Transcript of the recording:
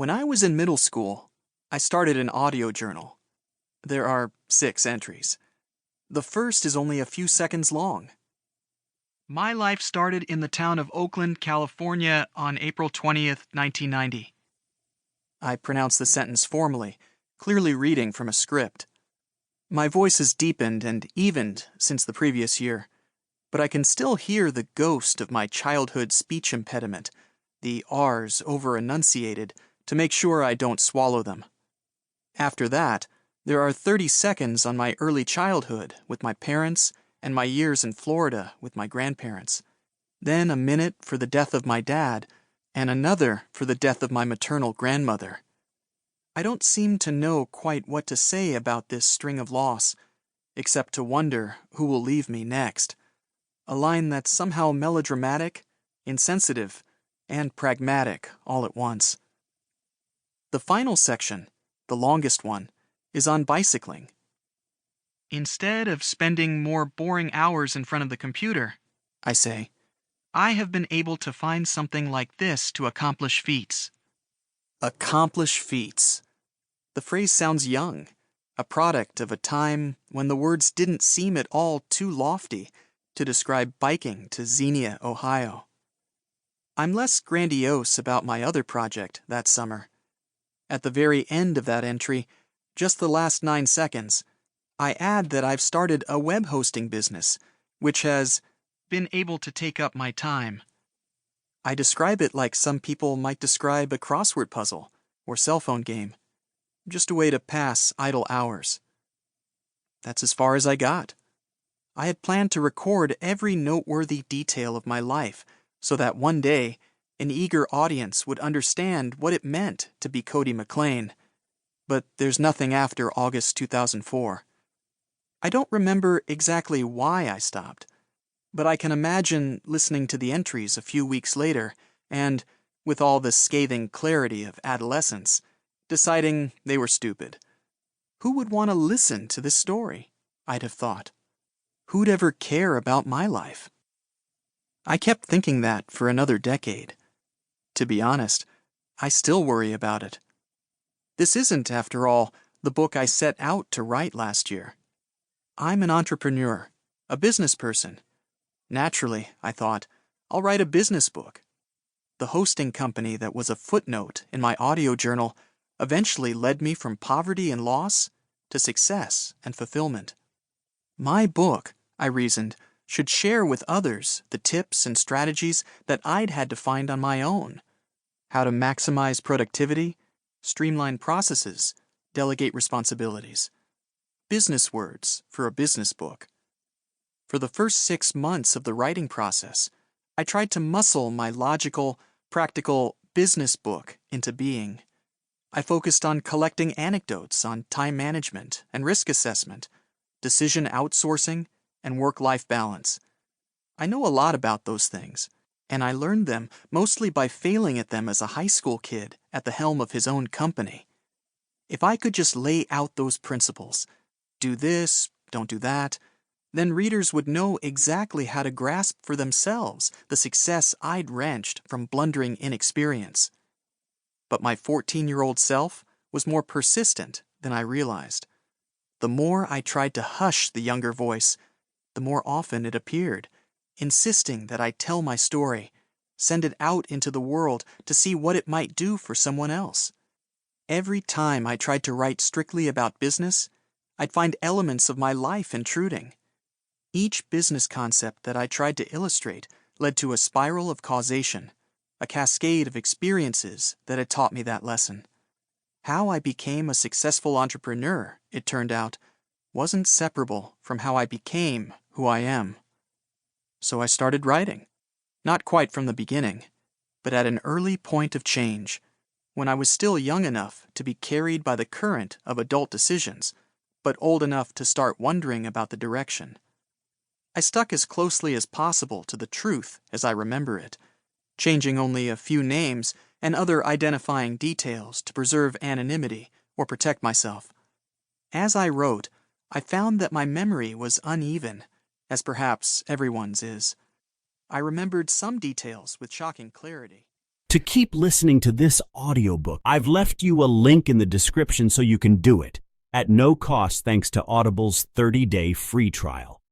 When I was in middle school, I started an audio journal. There are 6 entries. The first is only a few seconds long. My life started in the town of Oakland, California on April 20th, 1990. I pronounce the sentence formally, clearly reading from a script. My voice has deepened and evened since the previous year, but I can still hear the ghost of my childhood speech impediment, the R's over-enunciated, to make sure I don't swallow them. After that, there are 30 seconds on my early childhood with my parents and my years in Florida with my grandparents. Then a minute for the death of my dad, and another for the death of my maternal grandmother. I don't seem to know quite what to say about this string of loss, except to wonder who will leave me next. A line that's somehow melodramatic, insensitive, and pragmatic all at once. The final section, the longest one, is on bicycling. Instead of spending more boring hours in front of the computer, I say, I have been able to find something like this to accomplish feats. Accomplish feats. The phrase sounds young, a product of a time when the words didn't seem at all too lofty to describe biking to Xenia, Ohio. I'm less grandiose about my other project that summer. At the very end of that entry, just the last 9 seconds, I add that I've started a web hosting business, which has been able to take up my time. I describe it like some people might describe a crossword puzzle or cell phone game, just a way to pass idle hours. That's as far as I got. I had planned to record every noteworthy detail of my life so that one day an eager audience would understand what it meant to be Cody McLain. But there's nothing after August 2004. I don't remember exactly why I stopped, but I can imagine listening to the entries a few weeks later and, with all the scathing clarity of adolescence, deciding they were stupid. Who would want to listen to this story? I'd have thought. Who'd ever care about my life? I kept thinking that for another decade. To be honest, I still worry about it. This isn't, after all, the book I set out to write last year. I'm an entrepreneur, a business person. Naturally, I thought, I'll write a business book. The hosting company that was a footnote in my audio journal eventually led me from poverty and loss to success and fulfillment. My book, I reasoned, should share with others the tips and strategies that I'd had to find on my own. How to maximize productivity, streamline processes, delegate responsibilities. Business words for a business book. For the first 6 months of the writing process, I tried to muscle my logical, practical business book into being. I focused on collecting anecdotes on time management and risk assessment, decision outsourcing, and work-life balance. I know a lot about those things, and I learned them mostly by failing at them as a high school kid at the helm of his own company. If I could just lay out those principles, do this, don't do that, then readers would know exactly how to grasp for themselves the success I'd wrenched from blundering inexperience. But my 14-year-old self was more persistent than I realized. The more I tried to hush the younger voice, the more often it appeared, insisting that I tell my story, send it out into the world to see what it might do for someone else. Every time I tried to write strictly about business, I'd find elements of my life intruding. Each business concept that I tried to illustrate led to a spiral of causation, a cascade of experiences that had taught me that lesson. How I became a successful entrepreneur, it turned out, wasn't separable from how I became who I am. So I started writing. Not quite from the beginning, but at an early point of change, when I was still young enough to be carried by the current of adult decisions, but old enough to start wondering about the direction. I stuck as closely as possible to the truth as I remember it, changing only a few names and other identifying details to preserve anonymity or protect myself. As I wrote, I found that my memory was uneven, as perhaps everyone's is. I remembered some details with shocking clarity. To keep listening to this audiobook, I've left you a link in the description so you can do it, at no cost thanks to Audible's 30-day free trial.